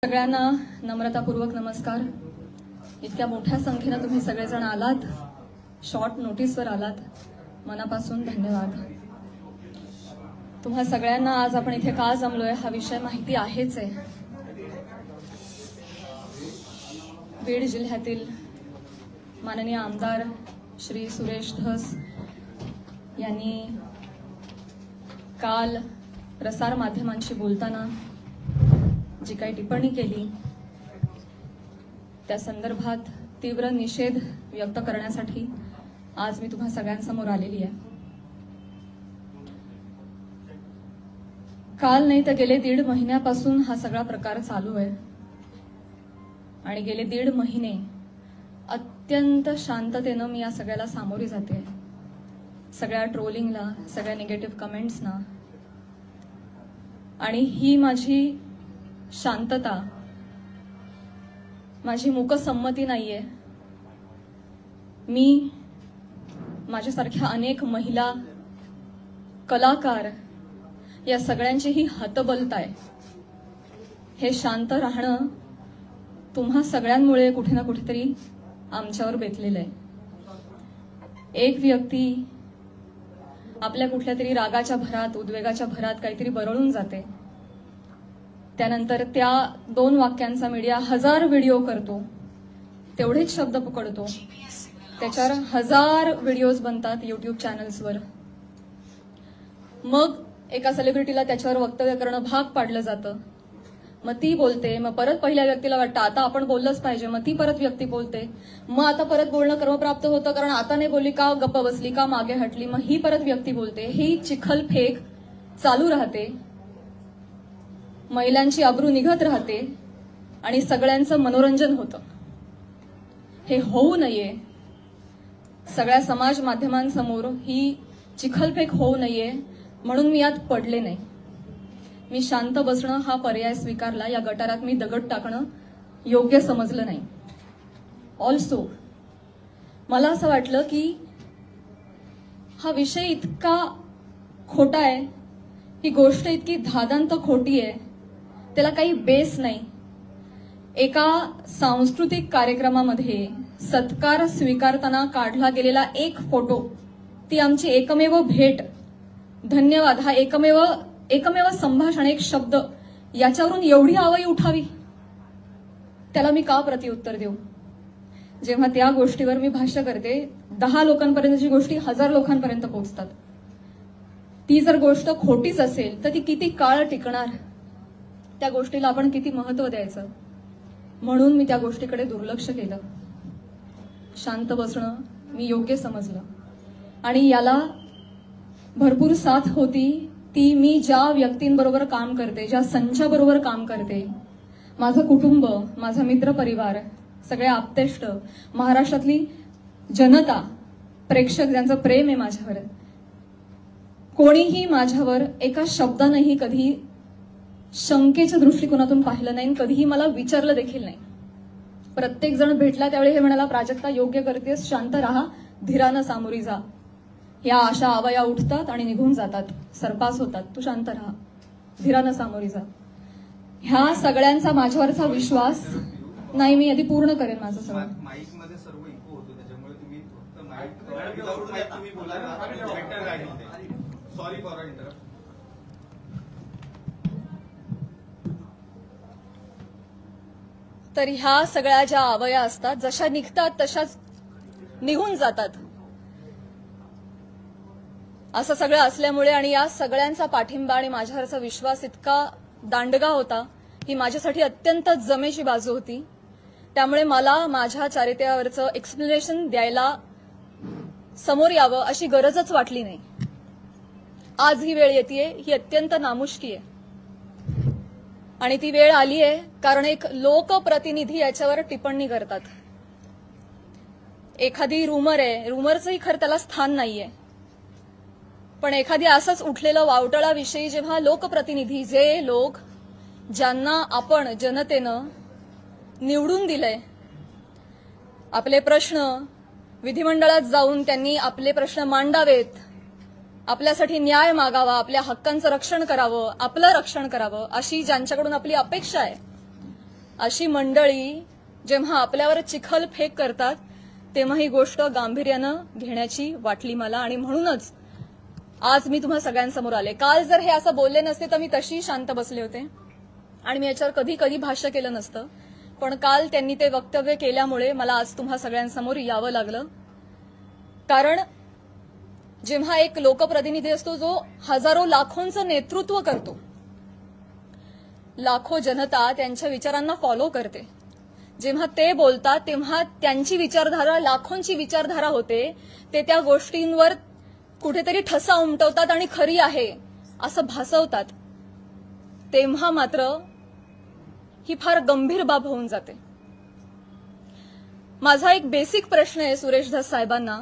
सगळ्यांना नम्रतापूर्वक नमस्कार। इतक्या मोठ्या संख्येने तुम्ही सगळेजण आलात, शॉर्ट नोटीसवर आलात, मनापासून धन्यवाद। तुम्हा सगळ्यांना आज आपण इथे का जमलोय हा विषय माहिती आहेच आहे। बीड जिल्ह्यातील माननीय आमदार श्री सुरेश धस यांनी काल प्रसार माध्यमांशी बोलताना जी काही टिप्पणी केली त्या संदर्भात तीव्र निषेध व्यक्त करण्यासाठी आज मी तुम्हा सगळ्यांसमोर आलेली आहे। काल नाही तर गेले 1.5 महिन्यापासून हा सगळा प्रकार चालू आहे आणि गेले 1.5 महिने अत्यंत शांततेने मी या सगळ्याला सामोरी जाते, सगळ्या ट्रोलिंगला, सगळ्या निगेटिव्ह कमेंट्सना। आणि ही माझी शांतता, माझी मूकसंमती नाहीये। मी माझ्यासारख्या अनेक महिला, कलाकार या सगळ्यांची ही हतबलता आहे। हे शांत राहणं तुम्हा सगळ्यांमुळे कुठे ना कुठेतरी आमच्यावर बेतलेलं आहे। एक व्यक्ती आपल्या कुठल्या तरी रागाच्या भरात, उद्वेगाच्या भरात काहीतरी बरळून जाते, त्यानंतर त्या 2 वाक्यांचा मीडिया 1000 व्हिडिओ करतो, तेवढेच शब्द पकडतो, त्याच्यावर 1000 व्हिडिओज बनतात युट्यूब चॅनल्सवर। मग एका सेलिब्रिटीला त्याच्यावर वक्तव्य करणं भाग पाडलं जातं, मग ती बोलते, मग परत पहिल्या व्यक्तीला वाटतं आता आपण बोललंच पाहिजे, मग ती परत व्यक्ती बोलते, मग आता परत बोलणं क्रमप्राप्त होतं कारण आता नाही बोलली का, गप्प बसली का, मागे हटली, मग ही परत व्यक्ती बोलते। ही चिखलफेक चालू राहते, महिलांची अब्रू निघत राहते आणि सगळ्यांचं मनोरंजन होतं। हे होऊ नये, सगळ्या समाज माध्यमांसमोर ही चिखलफेक होऊ नये म्हणून मी यात पडले नाही। मी शांत बसणं हा पर्याय स्वीकारला, या गटारात मी दगड टाकणं योग्य समजलं नाही। ऑल्सो मला असं वाटलं की हा विषय इतका खोटा आहे, ही गोष्ट इतकी धादांत खोटी आहे, त्याला काही बेस नाही। एका सांस्कृतिक कार्यक्रमामध्ये सत्कार स्वीकारताना काढला गेलेला एक फोटो, ती आमची एकमेव भेट, धन्यवाद, हा एकमेव संभाषण, एक शब्द, याच्यावरून एवढी आवई उठावी, त्याला मी का प्रत्युत्तर देऊ? जेव्हा त्या गोष्टीवर मी भाष्य करते, 10 लोकांपर्यंतची गोष्टी 1000 लोकांपर्यंत पोहोचतात। ती जर गोष्ट खोटीच असेल तर ती किती काळ टिकणार, त्या गोष्टीला आपण किती महत्व द्यायचं, म्हणून मी त्या गोष्टीकडे दुर्लक्ष केलं। शांत बसणं मी योग्य समजलं आणि याला भरपूर साथ होती ती मी ज्या व्यक्तींबरोबर काम करते, ज्या संचाबरोबर काम करते, माझं कुटुंब, माझा मित्रपरिवार, सगळे आप्तेष्ट, महाराष्ट्रातली जनता, प्रेक्षक ज्यांचं प्रेम आहे माझ्यावर, कोणीही माझ्यावर एका शब्दानेही कधी शंकेच्या दृष्टिकोनातून पाहिलं नाही, कधीही मला विचारलं देखील नाही। प्रत्येक जण भेटला त्यावेळी हे म्हणाला, प्राजक्ता योग्य करतेस, शांत राहा, धीरानं सामोरी जा। या अशा आवया उठतात आणि निघून जातात, सरपास होतात, तू शांत राहा, धीरानं सामोरी जा। ह्या सगळ्यांचा माझ्यावरचा विश्वास नाही, मी आधी पूर्ण करेन माझं सगळं। माईक मध्ये सर्व इको होतो, त्याच्यामुळे तुम्ही फक्त माईक तुम्ही बोला। Sorry for interrupt. तर ह्या सगळ्या ज्या आवया असतात, जशा निघतात तशाच निघून जातात, असं सगळं असल्यामुळे आणि या सगळ्यांचा पाठिंबा आणि माझ्यावरचा विश्वास इतका दांडगा होता, ही माझ्यासाठी अत्यंत जमेची बाजू होती। त्यामुळे मला माझ्या चारित्र्यावरचं एक्सप्लेनेशन द्यायला समोर यावं अशी गरजच वाटली नाही। आज ही वेळ येतेय, ही अत्यंत नामुष्की आहे आणि ती वेळ आली आहे कारण एक लोकप्रतिनिधी याच्यावर टिप्पणी करतात। एखादी रूमर आहे, रूमरचंही खरं त्याला स्थान नाहीये, पण एखादी असंच उठलेलं वावटळाविषयी जेव्हा लोकप्रतिनिधी, जे लोक ज्यांना आपण जनतेनं निवडून दिलंय, आपले प्रश्न विधिमंडळात जाऊन त्यांनी आपले प्रश्न मांडावेत, आपल्यासाठी न्याय मागावा, आपल्या हक्कांचं रक्षण करावं, आपलं रक्षण करावं, अशी ज्यांच्याकडून आपली अपेक्षा आहे, अशी मंडळी जेव्हा आपल्यावर चिखलफेक करतात तेव्हा ही गोष्ट गांभीर्यानं घेण्याची वाटली मला, आणि म्हणूनच आज मी तुम्हा सगळ्यांसमोर आले. काल जर हे असं बोलले नसते तर मी तशी शांत बसले होते आणि मी याच्यावर कधी कधी भाष्य केलं नसतं, पण काल त्यांनी ते वक्तव्य केल्यामुळे मला आज तुम्हा सगळ्यांसमोर यावं लागलं. कारण जेव्हा एक लोकप्रतिनिधी असतो जो हजारो लाखोंचं नेतृत्व करतो, लाखो जनता त्यांच्या विचारांना फॉलो करते, जेव्हा ते बोलतात तेव्हा त्यांची विचारधारा लाखोंची विचारधारा होते, ते त्या गोष्टींवर कुठेतरी ठसा उमटवतात आणि खरी आहे असं भासवतात, तेव्हा मात्र ही फार गंभीर बाब होऊन जाते. माझा एक बेसिक प्रश्न आहे सुरेश धस साहेबांना.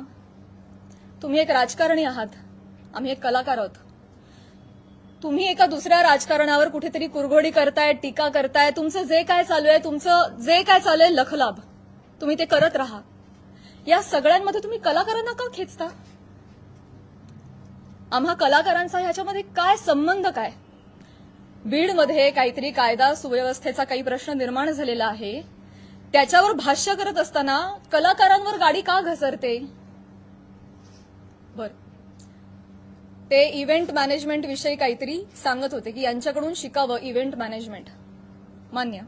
तुम्ही एक राजकारणी आहात, आम्ही एक कलाकार आहोत. तुम्ही एका दुसऱ्या राजकारणावर कुठेतरी कुरघोडी करताय, टीका करताय. तुमचं जे काय चालू आहे लखलाभ तुम्ही ते करत राहा. या सगळ्यांमध्ये तुम्ही कलाकारांना का खेचता? आम्हा कलाकारांचा ह्याच्यामध्ये काय संबंध? काय बीडमध्ये काहीतरी कायदा सुव्यवस्थेचा काही प्रश्न निर्माण झालेला आहे, त्याच्यावर भाष्य करत असताना कलाकारांवर गाडी का घसरते? बर, ते इव्हेंट मॅनेजमेंट विषयी काहीतरी सांगत होते की यांच्याकडून शिकावं इव्हेंट मॅनेजमेंट, मान्य.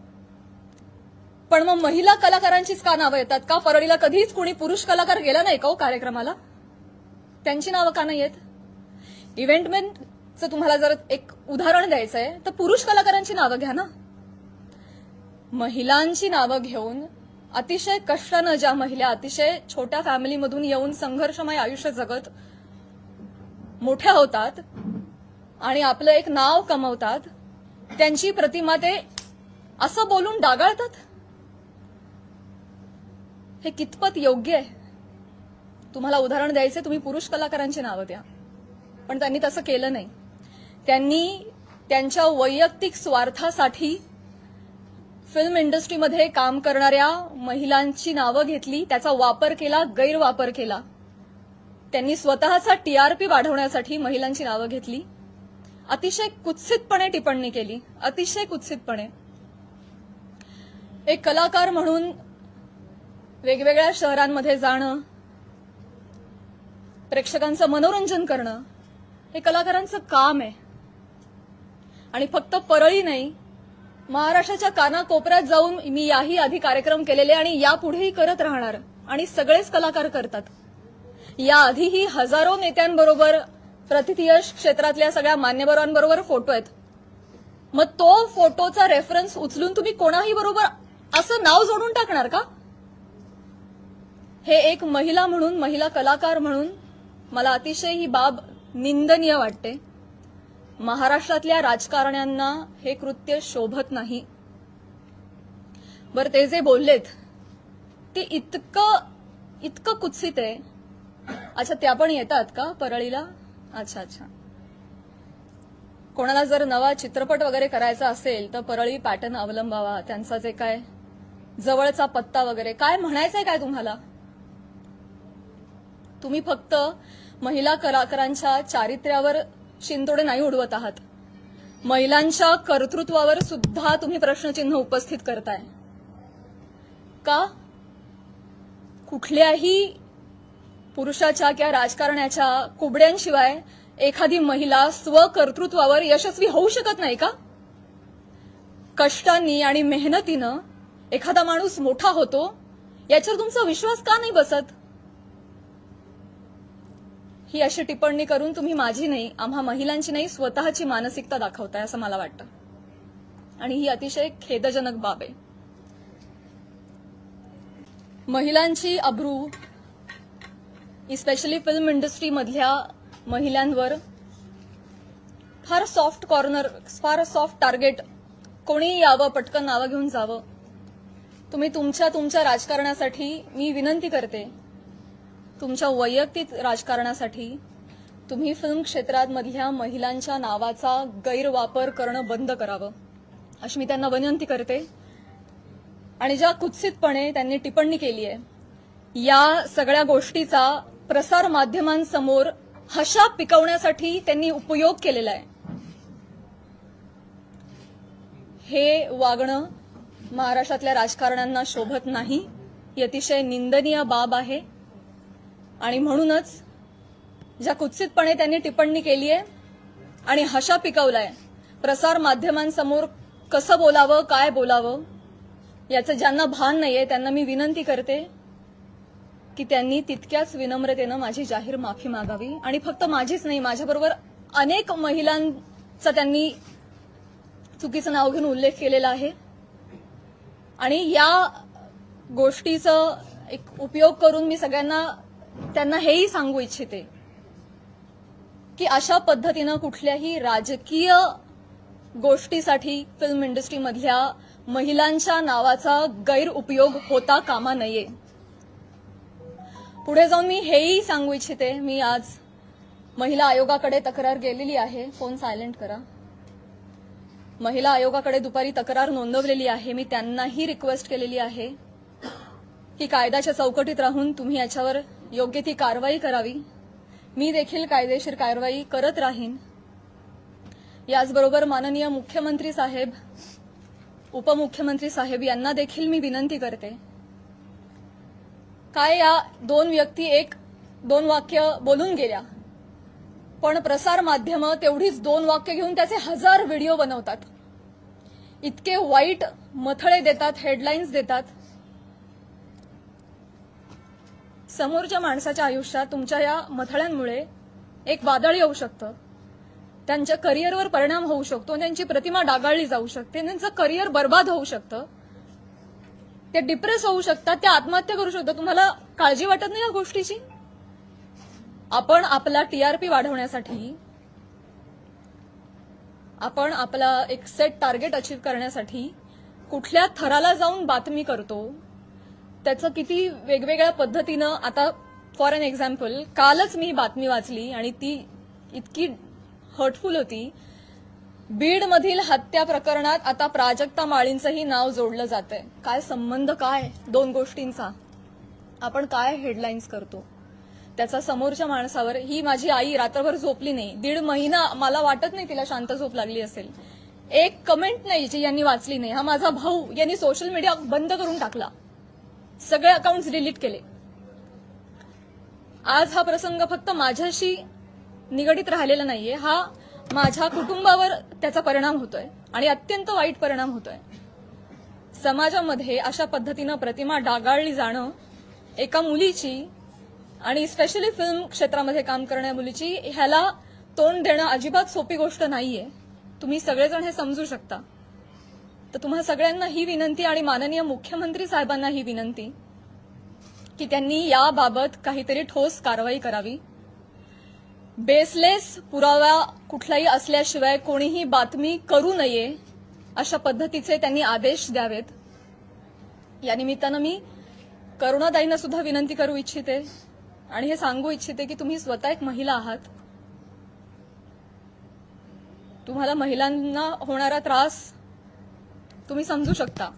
पण मग महिला कलाकारांचीच का नावं येतात? का परळीला कधीच कोणी पुरुष कलाकार गेला नाही का कार्यक्रमाला? त्यांची नावं का नाही येत? इव्हेंटमॅनचं तुम्हाला जर एक उदाहरण द्यायचं आहे तर पुरुष कलाकारांची नावं घ्या ना. महिलांची नावं घेऊन अतिशय कष्टानं ज्या महिला अतिशय छोट्या फॅमिलीमधून येऊन संघर्षमय आयुष्य जगत मोठ्या होतात आणि आपलं एक नाव कमवतात, त्यांची प्रतिमा ते असं बोलून डागाळतात. हे कितपत योग्य आहे? तुम्हाला उदाहरण द्यायचे, तुम्ही पुरुष कलाकारांची नावं द्या. पण त्यांनी तसं केलं नाही. त्यांनी त्यांच्या वैयक्तिक स्वार्थासाठी फिल्म इंडस्ट्रीमध्ये काम करणाऱ्या महिलांची नावं घेतली, त्याचा वापर केला, गैरवापर केला. त्यांनी स्वतःचा टीआरपी वाढवण्यासाठी महिलांची नावं घेतली, अतिशय कुत्सितपणे टिप्पणी केली, अतिशय कुत्सितपणे. एक कलाकार म्हणून वेगवेगळ्या शहरांमध्ये जाणं, प्रेक्षकांचं मनोरंजन करणं हे कलाकारांचं काम आहे. आणि फक्त परळी नाही, महाराष्ट्राच्या कानाकोपऱ्यात जाऊन मी याही आधी कार्यक्रम केलेले आणि यापुढेही करत राहणार, आणि सगळेच कलाकार करतात. याआधीही हजारो नेत्यांबरोबर, प्रतिथयश क्षेत्रातल्या सगळ्या मान्यवरांबरोबर फोटो आहेत. मग तो फोटोचा रेफरन्स उचलून तुम्ही कोणाही बरोबर असं नाव जोडून टाकणार का? हे एक महिला म्हणून, महिला कलाकार म्हणून मला अतिशय ही बाब निंदनीय वाटते. महाराष्ट्रातल्या राजकारण्यांना हे कृत्य शोभत नाही. बरं, ते जे बोललेत ते इतकं कुत्सित आहे. अच्छा, त्या पण येतात का परळीला? अच्छा. कोणाला जर नवा चित्रपट वगैरे करायचा असेल तर परळी पॅटर्न अवलंबावा. त्यांचा जे काय जवळचा पत्ता वगैरे काय म्हणायचंय काय तुम्हाला? तुम्ही फक्त महिला कलाकारांच्या चारित्र्यावर शिंतोडे नाही उडवत आहात, महिलांच्या कर्तृत्वावर सुद्धा तुम्ही प्रश्नचिन्ह उपस्थित करताय. का? कुठल्याही पुरुषाच्या किंवा राजकारण्याच्या कुबड्यांशिवाय एखादी महिला स्वकर्तृत्वावर यशस्वी होऊ शकत नाही का? कष्टांनी आणि मेहनतीनं एखादा माणूस मोठा होतो, याच्यावर तुमचा विश्वास का नाही बसत? ही अशी टिप्पणी करून तुम्ही माझी नाही, आम्हा महिलांची नाही, स्वतःची मानसिकता दाखवताय असं मला वाटतं. आणि ही अतिशय खेदजनक बाब आहे. महिलांची अब्रू, इस्पेशली फिल्म इंडस्ट्री मधल्या महिलांवर फार सॉफ्ट कॉर्नर, फार सॉफ्ट टार्गेट, कोणी यावं पटकन नावं घेऊन जावं. तुम्ही तुमच्या राजकारणासाठी मी विनंती करते, तुमच्या वैयक्तिक राजकारणासाठी तुम्ही फिल्म क्षेत्रात मधल्या महिलांच्या नावाचा गैरवापर करणं बंद करावं अशी मी त्यांना विनंती करते. आणि ज्या कुत्सितपणे त्यांनी टिप्पणी केली आहे, या सगळ्या गोष्टीचा प्रसार माध्यमांसमोर हशा पिकवण्यासाठी त्यांनी उपयोग केलेला आहे. हे वागणं महाराष्ट्रातल्या राजकारण्यांना शोभत नाही. ही अतिशय निंदनीय बाब आहे आणि म्हणूनच ज्या कुत्सितपणे त्यांनी टिप्पणी केली आहे आणि हशा पिकवलाय, प्रसार माध्यमांसमोर कसं बोलावं, काय बोलावं याचं ज्यांना भान नाहीये त्यांना मी विनंती करते की त्यांनी तितक्याच विनम्रतेनं माझी जाहीर माफी मागावी. आणि फक्त माझीच नाही, माझ्याबरोबर अनेक महिलांचा त्यांनी चुकीचं नाव घेऊन उल्लेख केलेला आहे आणि या गोष्टीचा एक उपयोग करून मी सगळ्यांना त्यांना हेही सांगू इच्छिते की अशा पद्धतीनं कुठल्याही राजकीय गोष्टीसाठी फिल्म इंडस्ट्रीमधल्या महिलांच्या नावाचा गैरउपयोग होता कामा नये. पुढे जाऊन मी हेही सांगू इच्छिते, मी आज महिला आयोगाकडे तक्रार गेलेली आहे. फोन सायलेंट करा. महिला आयोगाकडे दुपारी तक्रार नोंदवलेली आहे. मी त्यांनाही रिक्वेस्ट केलेली आहे की कायद्याच्या चौकटीत राहून तुम्ही याच्यावर योग्य ती कारवाई करावी. मी देखील कायदेशीर कारवाई करत राहीन. याचबरोबर माननीय मुख्यमंत्री साहेब, उपमुख्यमंत्री साहेब यांना देखील मी विनंती करते, काय या दोन व्यक्ती दोन वाक्य बोलून गेल्या, पण प्रसार माध्यमं तेवढीच दोन वाक्य घेऊन त्याचे 1000 व्हिडिओ बनवतात. इतके वाईट मथळे देतात, हेडलाईन्स देतात. समोरच्या माणसाच्या आयुष्यात तुमच्या या मथळ्यांमुळे एक वादळ येऊ शकतं, त्यांच्या करिअरवर परिणाम होऊ शकतो, त्यांची प्रतिमा डागाळली जाऊ शकते, त्यांचं करिअर बर्बाद होऊ शकतं, ते डिप्रेस होऊ शकतात, ते आत्महत्या करू शकतात. तुम्हाला काळजी वाटत नाही या गोष्टीची? आपण आपला टीआरपी वाढवण्यासाठी, आपण आपला एक सेट टार्गेट अचीव्ह करण्यासाठी कुठल्या थराला जाऊन बातमी करतो, त्याचं किती वेगवेगळ्या पद्धतीनं. आता फॉर एन एक्झाम्पल, कालच मी बातमी वाचली आणि ती इतकी हर्टफुल होती. बीडमधील हत्या प्रकरणात आता प्राजक्ता माळींचंही नाव जोडलं जातंय. काय संबंध, काय दोन गोष्टींचा? आपण काय हेडलाईन्स करतो त्याचा समोरच्या माणसावर. ही माझी आई रात्रभर झोपली नाही, 1.5 महिना. मला वाटत नाही तिला शांत झोप लागली असेल. एक कमेंट नाही जी यांनी वाचली नाही. हा माझा भाऊ, यांनी सोशल मीडिया बंद करून टाकला, सगळे अकाउंट्स डिलीट केले. आज हा प्रसंग फक्त माझ्याशी निगडीत राहिलेला नाहीये, हा माझ्या कुटुंबावर त्याचा परिणाम होतोय आणि अत्यंत वाईट परिणाम होतोय. समाजामध्ये अशा पद्धतीनं प्रतिमा डागाळली जाणं एका मुलीची, आणि स्पेशली फिल्म क्षेत्रामध्ये काम करणाऱ्या मुलीची, ह्याला तोंड देणं अजिबात सोपी गोष्ट नाहीये. तुम्ही सगळेजण हे समजू शकता. तर तुम्हा सगळ्यांना ही विनंती आणि माननीय मुख्यमंत्री साहेबांना ही विनंती की त्यांनी याबाबत काहीतरी ठोस कारवाई करावी. बेसलेस पुरावा कुठलाही असल्याशिवाय कोणीही बातमी करू नये अशा पद्धतीचे त्यांनी आदेश द्यावेत. या निमित्तानं मी करुणाताईंना सुद्धा विनंती करू इच्छिते आणि हे सांगू इच्छिते की तुम्ही स्वतः एक महिला आहात. तुम्हाला महिलांना होणारा त्रास तुम्ही समजू शकता.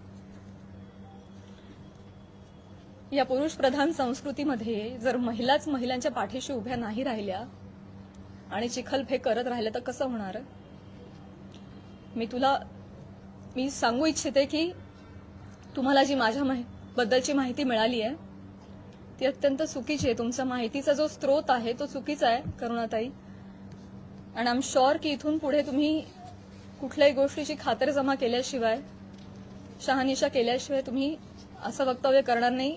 या पुरुष प्रधान संस्कृतीमध्ये जर महिलाच महिलांच्या पाठीशी उभ्या नाही राहिल्या आणि चिखलफेक करत राहिल्या तर कसं होणार? मी सांगू इच्छिते की तुम्हाला जी माझ्या बद्दलची माहिती मिळाली आहे ती अत्यंत चुकीची आहे. तुमच्या माहितीचा जो स्रोत आहे तो चुकीचा आहे करुणाताई. आणि आय एम शुअर की इथून पुढे तुम्ही कुठल्याही गोष्टीची खातरजमा केल्याशिवाय, शहानिशा केल्याशिवाय तुम्ही असं वक्तव्य करणार नाही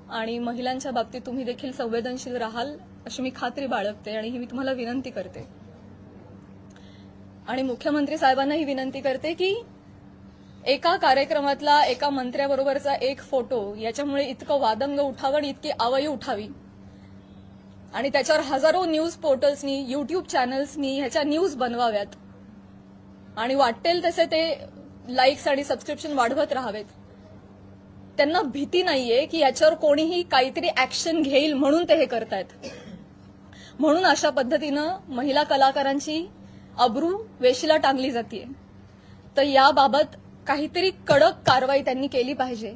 आणि महिलांच्या बाबतीत तुम्ही देखील संवेदनशील राहाल अशी मी खात्री बाळगते आणि ही मी तुम्हाला विनंती करते. आणि मुख्यमंत्री साहेबांना ही विनंती करते की एका कार्यक्रमातला एका मंत्र्याबरोबरचा एक फोटो याच्यामुळे इतकं वादंग उठावं आणि इतकी आवई उठावी आणि त्याच्यावर हजारो न्यूज पोर्टल्सनी, युट्यूब चॅनल्सनी ह्याच्या न्यूज बनवाव्यात आणि वाटेल तसे ते लाईक्स आणि सबस्क्रिप्शन वाढवत राहावेत. त्यांना भीती नाहीये की याच्यावर कोणीही काहीतरी ऍक्शन घेईल म्हणून ते हे करतायत. म्हणून अशा पद्धतीनं महिला कलाकारांची अब्रू वेशीला टांगली जाते. तर याबाबत काहीतरी कडक कारवाई त्यांनी केली पाहिजे.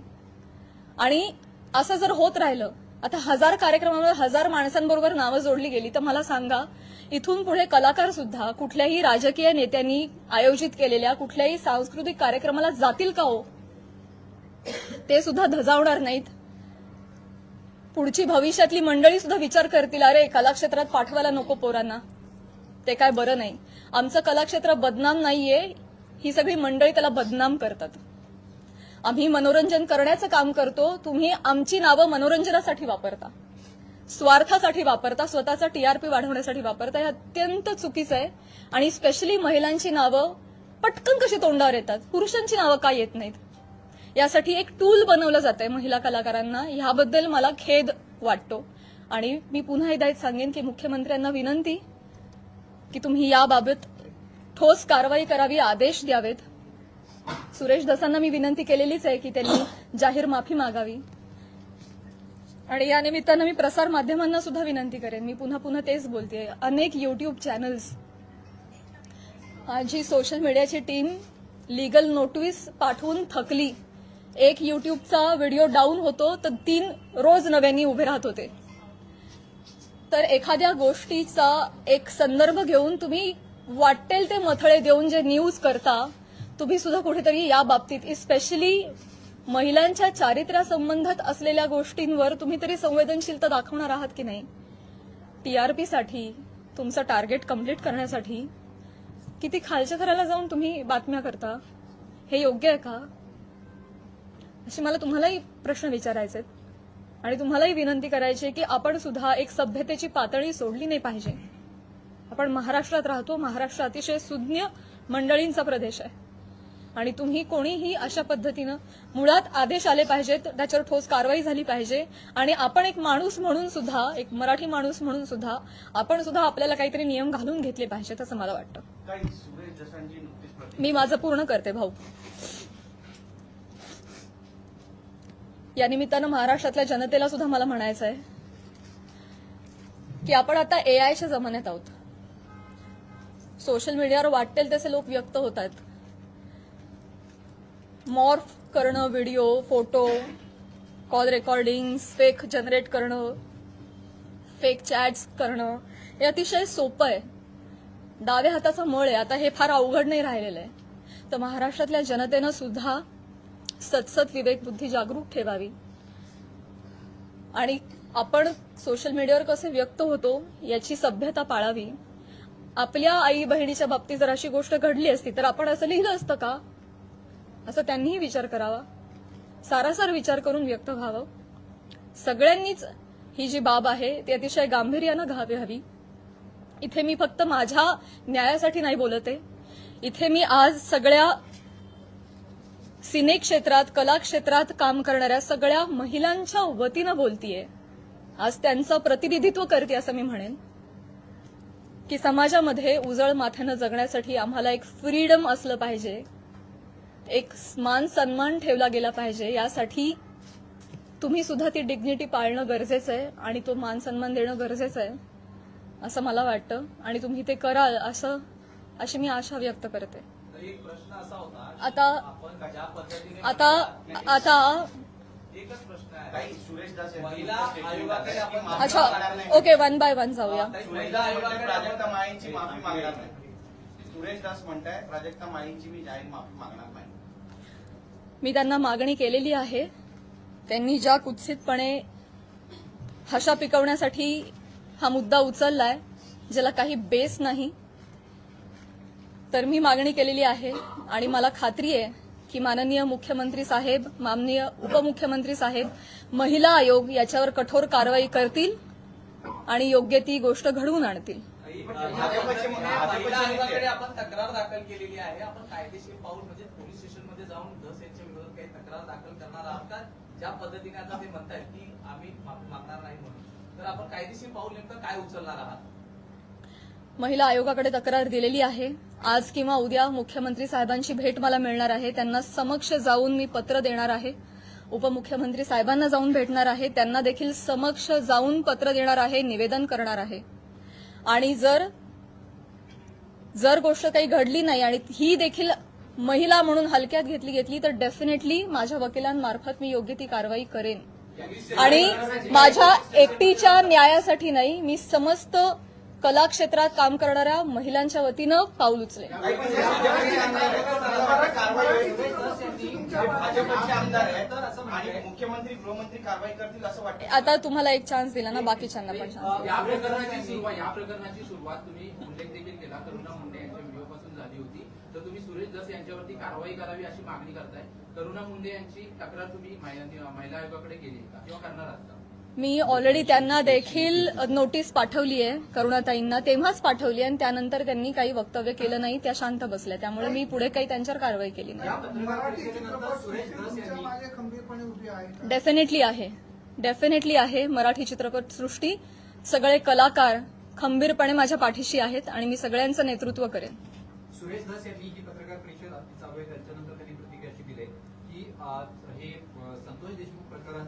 आणि असं जर होत राहिलं, आता 1000 कार्यक्रमांवर 1000 माणसांबरोबर नावं जोडली गेली, तर मला सांगा इथून पुढे कलाकार सुद्धा कुठल्याही राजकीय नेत्यांनी आयोजित केलेल्या कुठल्याही सांस्कृतिक कार्यक्रमाला जातील का हो? ते सुद्धा धजावणार नाहीत. पुढची भविष्यातली मंडळी सुद्धा विचार करतील, अरे कलाक्षेत्रात पाठवायला नको पोरांना, ते काय बरं नाही. आमचं कलाक्षेत्र बदनाम नाहीये, ही सगळी मंडळी त्याला बदनाम करतात. आम्ही मनोरंजन करण्याचं काम करतो, तुम्ही आमची नावं मनोरंजनासाठी वापरता, स्वार्थासाठी वापरता, स्वतःचा टीआरपी वाढवण्यासाठी वापरता. हे अत्यंत चुकीचं आहे. आणि स्पेशली महिलांची नावं पटकन कशी तोंडावर येतात, पुरुषांची नावं का येत नाहीत, यासाठी एक टूल बनवलं जातंय महिला कलाकारांना. ह्याबद्दल मला खेद वाटतो. आणि मी पुन्हा एकदा सांगेन की मुख्यमंत्र्यांना विनंती की तुम्ही याबाबत ठोस कारवाई करावी, आदेश द्यावेत. सुरेश धसांना मी विनंती केलेलीच आहे की त्यांनी जाहीर माफी मागावी. आणि या निमित्तानं मी प्रसार माध्यमांना सुद्धा विनंती करेन. मी पुन्हा पुन्हा तेच बोलतेय, अनेक युट्यूब चॅनल्स, माझी सोशल मीडियाची टीम लीगल नोटीस पाठवून थकली. एक युट्यूबचा व्हिडिओ डाऊन होतो तर 3 रोज नव्याने उभे राहत होते. तर एखाद्या गोष्टीचा एक संदर्भ घेऊन तुम्ही वाटेल ते मथळे देऊन जे न्यूज करता, तुम्ही सुद्धा कुठेतरी या बाबतीत स्पेशली महिलांच्या चारित्र्यासंबंधात असलेल्या गोष्टींवर तुम्ही तरी संवेदनशीलता दाखवणार आहात की नाही. टीआरपीसाठी, तुमचं टार्गेट कंप्लीट करण्यासाठी किती खालच्या थराला जाऊन तुम्ही बातम्या करता, हे योग्य आहे का? असे मला तुम्हालाही प्रश्न विचारायचे आणि तुम्हालाही विनंती करायची की आपण सुद्धा एक सभ्यतेची पातळी सोडली नाही पाहिजे. आपण महाराष्ट्रात राहतो, महाराष्ट्र अतिशय सुज्ञ मंडळींचा प्रदेश आहे आणि तुम्ही कोणीही अशा पद्धतीनं, मुळात आदेश आले पाहिजेत, त्याच्यावर ठोस कारवाई झाली पाहिजे. आणि आपण एक माणूस म्हणून सुद्धा, एक मराठी माणूस म्हणून सुद्धा आपण सुद्धा आपल्याला काहीतरी नियम घालून घेतले पाहिजेत असं मला वाटतं. मी माझं पूर्ण करते भाऊ. या निमित्तानं महाराष्ट्रातल्या जनतेला सुद्धा मला म्हणायचं आहे की आपण आता एआयच्या जमान्यात आहोत. सोशल मीडियावर वाटेल तसे लोक व्यक्त होतात. मॉर्फ करणं, video, photo, call recordings fake generate करणं, फेक चॅट्स करणं, हे अतिशय सोपं आहे. डाव्या हाताचा मळ आहे. आता हे फार अवघड नाही राहिलेलं आहे. तर महाराष्ट्रातल्या जनतेनं सुद्धा सतसत विवेक बुद्धी जागरूक ठेवावी आणि आपण सोशल मीडियावर कसे व्यक्त होतो याची सभ्यता पाळावी. आपल्या आई बहिणीच्या बाबतीत जर अशी गोष्ट घडली असती तर आपण असं लिहिलं असतं का, असं त्यांनीही विचार करावा. सारासार विचार करून व्यक्त व्हावं. सगळ्यांनीच ही जी बाब आहे ती अतिशय गांभीर्यानं घ्यावी. इथे मी फक्त माझ्या न्यायासाठी नाही बोलत आहे. इथे मी आज सगळ्या सिने क्षेत्रात, कला क्षेत्रात काम करणाऱ्या सगळ्या महिलांच्या वतीनं बोलतीये. आज त्यांचं प्रतिनिधित्व करते असं मी म्हणेन की समाजामध्ये उजळ माथ्यानं जगण्यासाठी आम्हाला एक फ्रीडम असलं पाहिजे, एक मान सन्मान ठेवला गेला पाहिजे. यासाठी तुम्ही सुद्धा ती डिग्निटी पाळणं गरजेचं आहे आणि तो मान सन्मान देणं गरजेचं आहे असं मला वाटतं. आणि तुम्ही ते कराल अशी मी आशा व्यक्त करते. एक प्रश्न असा होता, आता आपण ज्या पद्धतीने आता एकच प्रश्न आहे, काही सुरेश दास महिला आयोगाकडे आपण अच्छा ओके, 1 by 1 जाऊया. महिला आयोगाकडे प्राजक्ता माळींची माफी मागणार नाही. सुरेश दास म्हणताय प्राजक्ता माळींची मी जाहीर माफी मागणार नाही. मी त्यांना मागणी केलेली आहे. त्यांनी ज्या कुत्सितपणे हशा पिकवण्यासाठी हा मुद्दा उचललाय, ज्याला काही बेस नाही, तर मी मागणी केलेली आहे आणि मला खात्री आहे की माननीय मुख्यमंत्री साहेब, माननीय उपमुख्यमंत्री साहेब, महिला आयोग याच्यावर कठोर कारवाई करतील आणि योग्य ती गोष्ट घडवून आणतील. महिला आयोगाकडे आपण तक्रार दाखल केलेली आहे. आपण कायदेशीर पाऊल म्हणजे पोलीस स्टेशनमध्ये जाऊन धस यांच्या विरोधात काही तक्रार दाखल करणार आहात का? ज्या पद्धतीने आता ते म्हणतायत की आम्ही माफी मागणार नाही म्हणून, तर आपण कायदेशीर पाऊल नेमकं काय उचलणार आहात? महिला आयोगाकडे तक्रार दिलेली आहे. आज किंवा उद्या मुख्यमंत्री साहेबांची भेट मला मिळणार आहे. त्यांना समक्ष जाऊन मी पत्र देणार आहे. उपमुख्यमंत्री साहेबांना जाऊन भेटणार आहे. त्यांना देखील समक्ष जाऊन पत्र देणार आहे, निवेदन करणार आहे. आणि जर गोष्ट काही घडली नाही आणि ही देखील महिला म्हणून हलक्यात घेतली तर डेफिनेटली माझ्या वकिलांमार्फत मी योग्य ती कारवाई करेन. आणि माझ्या एकटीच्या न्यायासाठी नाही, मी समस्त कला क्षेत्रात काम करणाऱ्या महिलांच्या वतीनं पाऊल उचले. भाजपचे आमदार आहेत आणि मुख्यमंत्री गृहमंत्री कारवाई करतील असं वाटतं. आता तुम्हाला एक चान्स दिला ना, बाकीच्यांना पण चान्स. या प्रकरणाची सुरुवात तुम्ही उल्लेख देखील केला करुणा मुंडे यांच्या व्हिडिओपासून झाली होती. तर तुम्ही सुरेश धस यांच्यावरती कारवाई करावी अशी मागणी करताय. करुणा मुंडे यांची तक्रार तुम्ही महिला आयोगाकडे केली का किंवा करणार आहात का? मी ऑलरेडी त्यांना देखील नोटीस पाठवली आहे, करुणाताईंना तेव्हाच पाठवली आहे आणि त्यानंतर त्यांनी काही वक्तव्य केलं नाही, त्या शांत बसल्या. त्यामुळे मी पुढे काही त्यांच्यावर कारवाई केली नाही. डेफिनेटली आहे. मराठी चित्रपटसृष्टी सगळे कलाकार खंबीरपणे माझ्या पाठीशी आहेत आणि मी सगळ्यांचं नेतृत्व करेन. सुरेश धस यांनी ही पत्रकार परिषद चालू आहे त्याच्यानंतर त्यांनी प्रतिक्रिया अशी दिली की हे संतोष देशमुख प्रकरण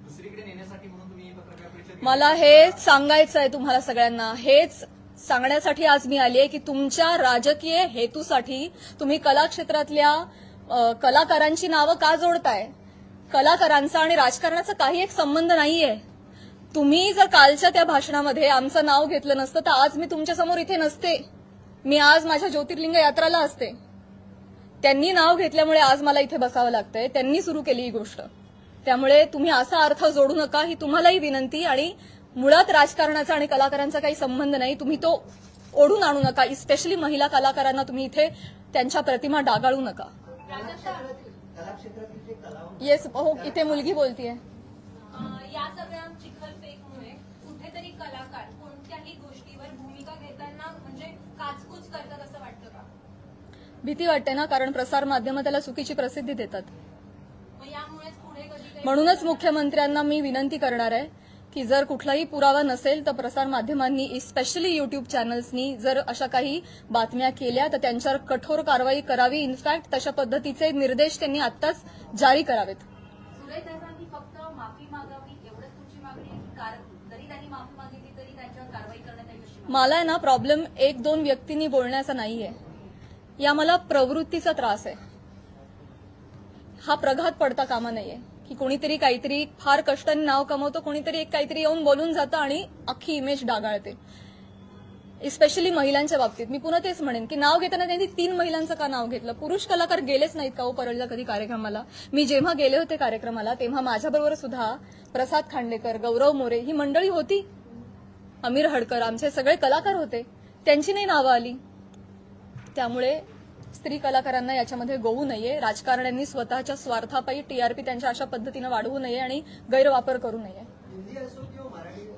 दुसरीकडे नेण्यासाठी म्हणून तुम्ही ही पत्रकार परिषद. मला हेच सांगायचं आहे तुम्हाला सगळ्यांना, हेच सांगण्यासाठी आज मी आली आहे की तुमच्या राजकीय हेतूसाठी तुम्ही कला क्षेत्रातल्या कलाकारांची नावं का जोडताय? कलाकारांचा आणि राजकारणाचा काही एक संबंध नाहीये. तुम्ही जर कालच्या त्या भाषणामध्ये आमचं नाव घेतलं नसतं तर आज मी तुमच्यासमोर इथे नसते. मी आज माझ्या ज्योतिर्लिंग यात्राला असते. त्यांनी नाव घेतल्यामुळे आज मला इथे बसावं लागतंय. त्यांनी सुरू केली ही गोष्ट. त्यामुळे तुम्ही असा अर्थ जोडू नका, ही तुम्हालाही विनंती. आणि मुळात राजकारणाचा आणि कलाकारांचा काही संबंध नाही. तुम्ही तो ओढून आणू नका. स्पेशली महिला कलाकारांना तुम्ही इथे त्यांच्या प्रतिमा डागाळू नका. येस, हो, इथे मुलगी बोलतीये. या सगळ्या चिखलफेकमुळे कुठेतरी कलाकार कोणत्याही गोष्टीवर भूमिका घेताना म्हणजे काचकूच करतात असं वाटतं का? भीती वाटते ना, कारण प्रसार माध्यमं त्याला चुकीची प्रसिद्धी देतात. मग यामुळेच पुढे कधी म्हणूनच मुख्यमंत्र्यांना मी विनंती करणार आहे की जर कुठलाही पुरावा नसेल तर प्रसार माध्यमांनी स्पेशली युट्यूब चॅनल्सनी जर अशा काही बातम्या केल्या तर त्यांच्यावर कठोर कारवाई करावी. इनफॅक्ट तशा पद्धतीचे निर्देश त्यांनी आत्ताच जारी करावेत. सुरेश धसांनी फक्त माफी मागावी एवढंच तुमची मागणी आहे की कारण जरी त्यांनी माफी मागितली तरी त्यांच्यावर कारवाई करण्यात येईल अशी? मला आहे ना प्रॉब्लेम एक दोन व्यक्तींनी बोलण्याचा नाहीये. या मला प्रवृत्तीचा त्रास आहे. हा प्रघात पडता कामा नाहीये की कोणीतरी काहीतरी फार कष्टाने नाव कमवतो, कोणीतरी एक काहीतरी येऊन बोलून जातं आणि अख्खी इमेज डागाळते. स्पेशली महिलांच्या बाबतीत मी पुन्हा तेच म्हणेन की नाव घेताना त्यांनी 3 महिलांचं का नाव घेतलं? पुरुष कलाकार गेलेच नाहीत का हो परळला कधी कार्यक्रमाला? मी जेव्हा गेले होते कार्यक्रमाला तेव्हा माझ्याबरोबर सुद्धा प्रसाद खांडेकर, गौरव मोरे ही मंडळी होती. अमीर हडकर, आमचे सगळे कलाकार होते. त्यांची नाही नावं आली. त्यामुळे स्त्री कलाकारांना याच्यामध्ये गोवू नये. राजकारण्यांनी स्वतःच्या स्वार्थापायी टीआरपी त्यांच्या अशा पद्धतीनं वाढवू नये आणि गैरवापर करू नये. हिंदी असो किंवा मराठी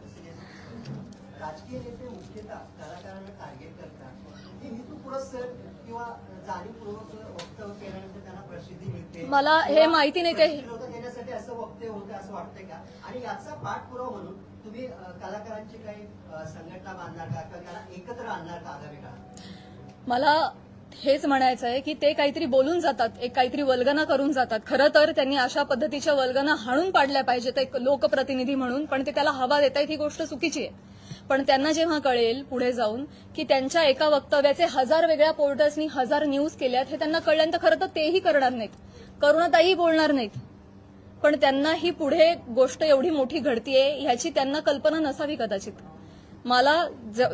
राजकीय नेते मुख्यतः कलाकारांना टार्गेट करतात. हे हेतुपुरस्सर किंवा जाणीवपूर्वक वक्तव्य केल्यानंतर त्यांना प्रसिद्धी मिळते. मला हे माहिती नाही ते विरोध देण्यासाठी असं वक्तव्य होतं असं वाटतंय का? आणि याचा पाठपुरावा म्हणून तुम्ही कलाकारांची काही संघटना बांधणार का किंवा त्याला एकत्र आणणार का आगामी काळात? मला हेच म्हणायचं आहे की ते काहीतरी बोलून जातात, एक काहीतरी वल्गना करून जातात. खरं तर त्यांनी अशा पद्धतीच्या वल्गना हाणून पाडल्या पाहिजेत एक लोकप्रतिनिधी म्हणून, पण ते त्याला हवा देत आहेत ही गोष्ट चुकीची आहे. पण त्यांना जेव्हा कळेल पुढे जाऊन की त्यांच्या एका वक्तव्याचे 1000 वेगळ्या पोर्टल्सनी 1000 न्यूज केल्यात हे त्यांना कळल्यानंतर खरं तर तेही करणार नाहीत, करुणाताई बोलणार नाहीत. पण त्यांना ही पुढे गोष्ट एवढी मोठी घडतीये ह्याची त्यांना कल्पना नसावी कदाचित. मला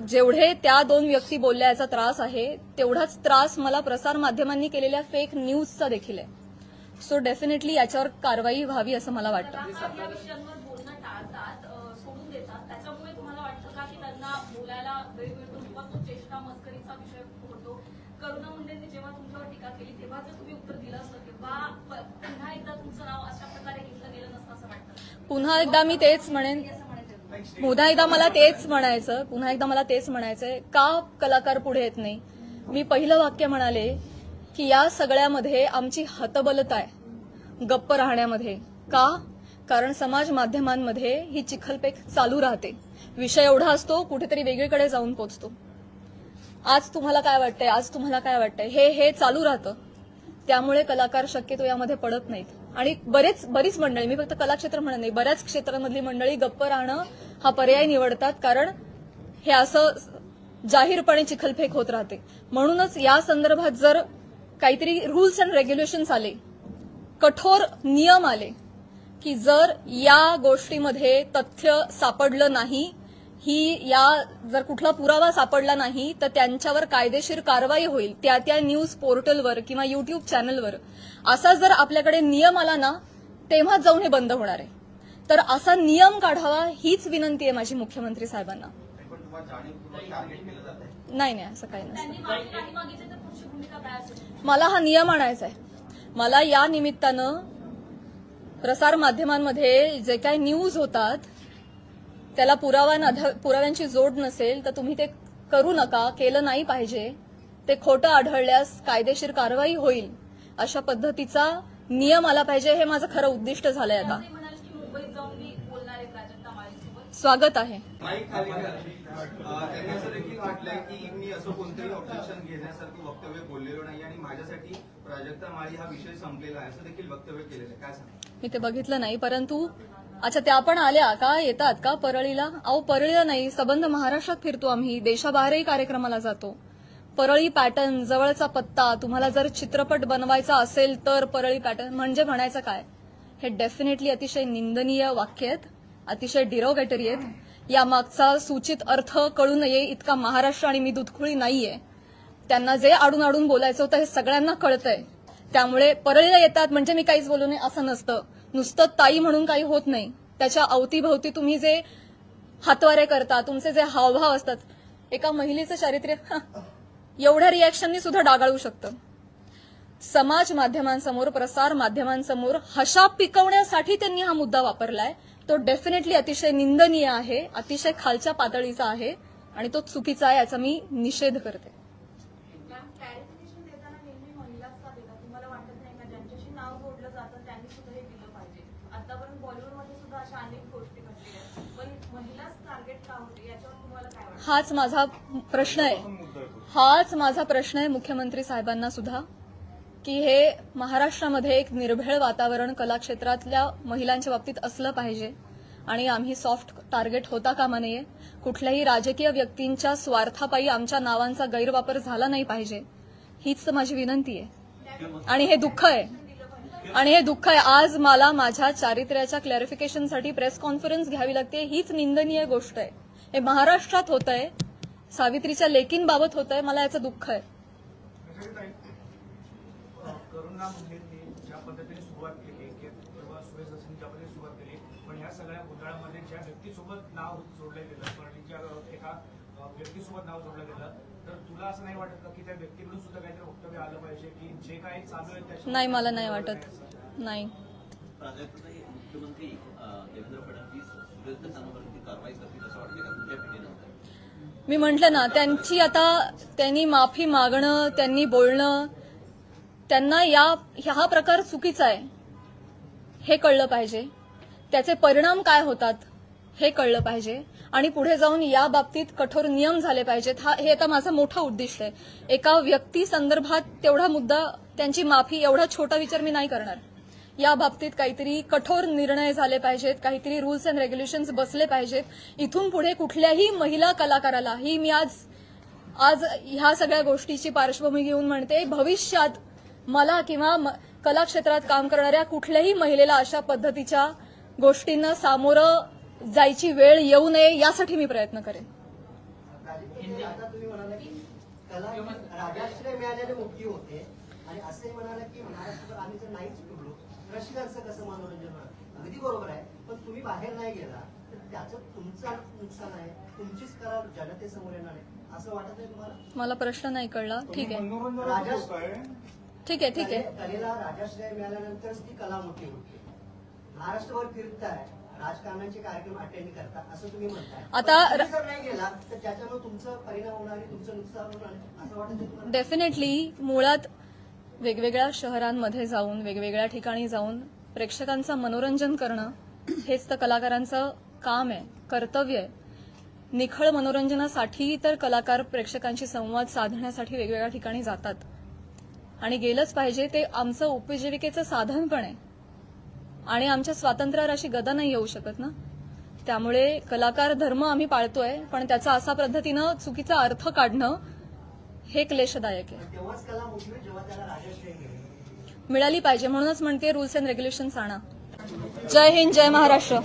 जेवढे त्या 2 व्यक्ती बोलल्या याचा त्रास आहे तेवढाच त्रास मला प्रसार माध्यमांनी केलेल्या फेक न्यूजचा देखील आहे. सो डेफिनेटली याच्यावर कारवाई व्हावी असं मला वाटतं. या विषयांवर बोलणं टाळतात, सोडून देतात. त्याच्यामुळे तुम्हाला वाटतं का की त्यांना बोलायला वेळ मिळतो किंवा तो चेष्टा मस्करीचा विषय होतो? करुणा मुंडेंनी जेव्हा तुमच्यावर टीका केली तेव्हा जर तुम्ही उत्तर दिलं असतं किंवा पुन्हा एकदा तुमचं नाव अशा प्रकारे घेतलं गेलं नसतं असं वाटतं? पुन्हा एकदा मी तेच म्हणेन, पुन्हा एकदा मला तेच म्हणायचंय का कलाकार पुढे येत नाही? मी पहिलं वाक्य म्हणाले की या सगळ्यामध्ये आमची हतबलता आहे गप्प राहण्यामध्ये. का? कारण समाज माध्यमांमध्ये ही चिखलपेक चालू राहते. विषय एवढा असतो कुठेतरी वेगळीकडे जाऊन पोचतो. आज तुम्हाला काय वाटतंय हे चालू राहतं. त्यामुळे कलाकार शक्यतो यामध्ये पडत नाहीत. आणि बरीच मंडळी, मी फक्त कलाक्षेत्र म्हणत नाही, बऱ्याच क्षेत्रांमधली मंडळी गप्प राहणं हा पर्याय निवडतात कारण हे असं जाहीरपणे चिखलफेक होत राहते. म्हणूनच या संदर्भात जर काहीतरी रूल्स अँड रेग्युलेशन्स आले, कठोर नियम आले की जर या गोष्टीमध्ये तथ्य सापडलं नाही, ही जर कुठला पुरावा सापडला नाही तर त्यांच्यावर कायदेशीर कारवाई होईल त्या न्यूज पोर्टलवर किंवा युट्यूब चॅनलवर. असा जर आपल्याकडे नियम आला ना तेव्हाच जाऊन हे बंद होणार आहे. तर असा नियम काढावा हीच विनंती आहे माझी मुख्यमंत्री साहेबांना. पण तुम्हाला जाणीवपूर्वक टार्गेट केलं जात आहे. नाही असं काही नसतं. त्यांनी माफी नाही मागितली तर पुढची भूमिका काय असेल? मला हा नियम आणायचा आहे. मला या निमित्तानं प्रसार माध्यमांमध्ये जे काही न्यूज होतात त्याला पुराव्यांची जोड नसेल तर तुम्ही ते करू नका, केलं नाही पाहिजे. ते खोटं आढळल्यास कायदेशीर कारवाई होईल अशा पद्धतीचा नियम आला पाहिजे. हे माझं खरं उद्दिष्ट झालंय आता. ते म्हणाले की मुंबईत जाऊन मी बोलणार आहे प्राजक्ता माळीसोबत. स्वागत आहे. माईक खाली करा. त्यांनी असं देखील म्हटलंय की मी असं कोणतंही ऑब्जेक्शन घेण्यासारखं वक्तव्य बोललेलो नाही आणि माझ्यासाठी प्राजक्ता माळी हा विषय संपलेला आहे असं देखील वक्तव्य केलेलं आहे. काय सांगा? मी ते बघितलं नाही, परंतु अच्छा त्या पण आल्या का, येतात का परळीला? अहो परळीला नाही, सबंध महाराष्ट्रात फिरतो आम्ही, देशाबाहेरही कार्यक्रमाला जातो. परळी पॅटर्न, जवळचा पत्ता, तुम्हाला जर चित्रपट बनवायचा असेल तर परळी पॅटर्न म्हणजे म्हणायचं काय? हे डेफिनेटली अतिशय निंदनीय वाक्य आहेत, अतिशय डिरोगेटरी आहेत. यामागचा सूचित अर्थ कळू नये इतका महाराष्ट्र आणि मी दुधखुळी नाहीये. त्यांना जे आडून आडून बोलायचं होतं हे सगळ्यांना कळतंय. त्यामुळे परळीला येतात म्हणजे मी काहीच बोलू नये असं नसतं. नुसतं ताई म्हणून काही होत नाही. त्याच्या अवतीभवती तुम्ही जे हातवारे करता, तुमचे जे हावभाव असतात, एका महिलेचं चारित्र्य एवढ्या रिॲक्शननी सुद्धा डागाळू शकतं. समाज माध्यमांसमोर, प्रसार माध्यमांसमोर हशा पिकवण्यासाठी त्यांनी हा मुद्दा वापरलाय. तो डेफिनेटली अतिशय निंदनीय आहे, अतिशय खालच्या पातळीचा आहे आणि तो चुकीचा आहे, याचा मी निषेध करते. क्लॅरिफिकेशन देताना नेहमी महिलाच का देतात? तुम्हाला वाटत नाही का ज्यांच्याशी नाव जोडलं जातं त्यांनी सुद्धा हे दिलं पाहिजे? आतापर्यंत बॉलिवूडमध्ये सुद्धा अशा अनेक गोष्टी घडलेल्या आहेत, पण महिलाच टार्गेट का होते याच्यावर तुम्हाला काय वाटतं? हाच माझा प्रश्न आहे. हाच माझा प्रश्न आहे मुख्यमंत्री साहेबांना सुद्धा, की हे महाराष्ट्रामध्ये एक निर्भेळ वातावरण कलाक्षेत्रातल्या महिलांच्या बाबतीत असलं पाहिजे आणि आम्ही सॉफ्ट टार्गेट होता कामा नये. कुठल्याही राजकीय व्यक्तींच्या स्वार्थापायी आमच्या नावांचा गैरवापर झाला नाही पाहिजे, हीच माझी विनंती आहे. आणि हे दुःख आहे, आज मला माझ्या चारित्र्याच्या क्लॅरिफिकेशनसाठी प्रेस कॉन्फरन्स घ्यावी लागते. हीच निंदनीय गोष्ट आहे. हे महाराष्ट्रात होत आहे, सावित्रीच्या लेकींबाबत होत आहे. मला याचं दुःख आहे. करुणा मुंडेंनी ज्या पद्धतीने सुरुवात केली किंवा सुरेश दसनी ज्या पद्धतीने सुरुवात केली, पण ह्या सगळ्या गोंधळामध्ये ज्या व्यक्तीसोबत नाव जोडलं गेलं, परळीच्या एका व्यक्तीसोबत नाव जोडलं गेलं, तर तुला असं नाही वाटत का की त्या व्यक्तीकडून सुद्धा काहीतरी वक्तव्य आलं पाहिजे की जे काही चालू आहे त्याच्या? नाही, मला नाही वाटत. नाही. मुख्यमंत्री देवेंद्र फडणवीस सुरेश दसांवरती कारवाई करतील असं वाटतं का तुमच्या भेटीनंतर? मी म्हटलं ना, त्यांनी माफी मागणं, त्यांनी बोलणं, त्यांना हा प्रकार चुकीचा आहे हे कळलं पाहिजे. त्याचे परिणाम काय होतात हे कळलं पाहिजे आणि पुढे जाऊन या बाबतीत कठोर नियम झाले पाहिजेत. हे आता माझं मोठं उद्दिष्ट आहे. एका व्यक्ती संदर्भात तेवढा मुद्दा, त्यांची माफी, एवढा छोटा विचार मी नाही करणार. या बाबतीत काहीतरी कठोर निर्णय झाले पाहिजेत, काहीतरी रूल्स अँड रेग्युलेशन्स बसले पाहिजेत. इथून पुढे कुठल्याही महिला कलाकाराला, ही मी आज ह्या सगळ्या गोष्टीची पार्श्वभूमी घेऊन म्हणते, भविष्यात मला किंवा कला क्षेत्रात काम करणाऱ्या कुठल्याही महिलेला अशा पद्धतीच्या गोष्टींना सामोरं जायची वेळ येऊ नये यासाठी मी प्रयत्न करेन. आता तुम्ही म्हणाला की कला राजाश्रय मिळालेले मुक्ती होते आणि असंही म्हणाला की महाराष्ट्रात आम्ही जर नाहीच फिरलो रसिकांचं कसं मनोरंजन होणार? अगदी बरोबर आहे, पण तुम्ही बाहेर नाही गेला तर त्याचं तुमचं नुकसान आहे, तुमचीच कला जनतेसमोर येणार आहे असं वाटत नाही तुम्हाला? मला प्रश्न नाही कळला. ठीक आहे, ठीक आहे. कलेला राजाश्रय मिळाल्यानंतरच ती कला मोठी होती. महाराष्ट्रभर फिरताय, राजकारणाचे कार्यक्रम अटेंड करता असं तुम्ही म्हणताय. आता जर नाही गेला तर त्याच्यामुळे तुमचं परिणाम होणार आहे, तुमचं नुकसान होणार आहे असं वाटत नाही तुम्हाला? डेफिनेटली मुळात वेगवेगळ्या शहरांमध्ये जाऊन, वेगवेगळ्या ठिकाणी जाऊन प्रेक्षकांचं मनोरंजन करणं हेच तर कलाकारांचं काम आहे, कर्तव्य आहे. निखळ मनोरंजनासाठी तर कलाकार प्रेक्षकांशी संवाद साधण्यासाठी वेगवेगळ्या ठिकाणी जातात आणि गेलंच पाहिजे. ते आमचं उपजीविकेचं साधन पण आहे आणि आमच्या स्वातंत्र्यावर अशी गदा नाही येऊ शकत ना. त्यामुळे कलाकार धर्म आम्ही पाळतोय, पण त्याचा असा पद्धतीनं चुकीचा अर्थ काढणं हे क्लेशदायक आहे. तेव्हाच कला मोठी होईल जेव्हा त्याला राजाश्रय मिळेल. मिळाली पाहिजे, म्हणूनच म्हणते रूल्स अँड रेग्युलेशन्स आणा. जय हिंद, जय महाराष्ट्र.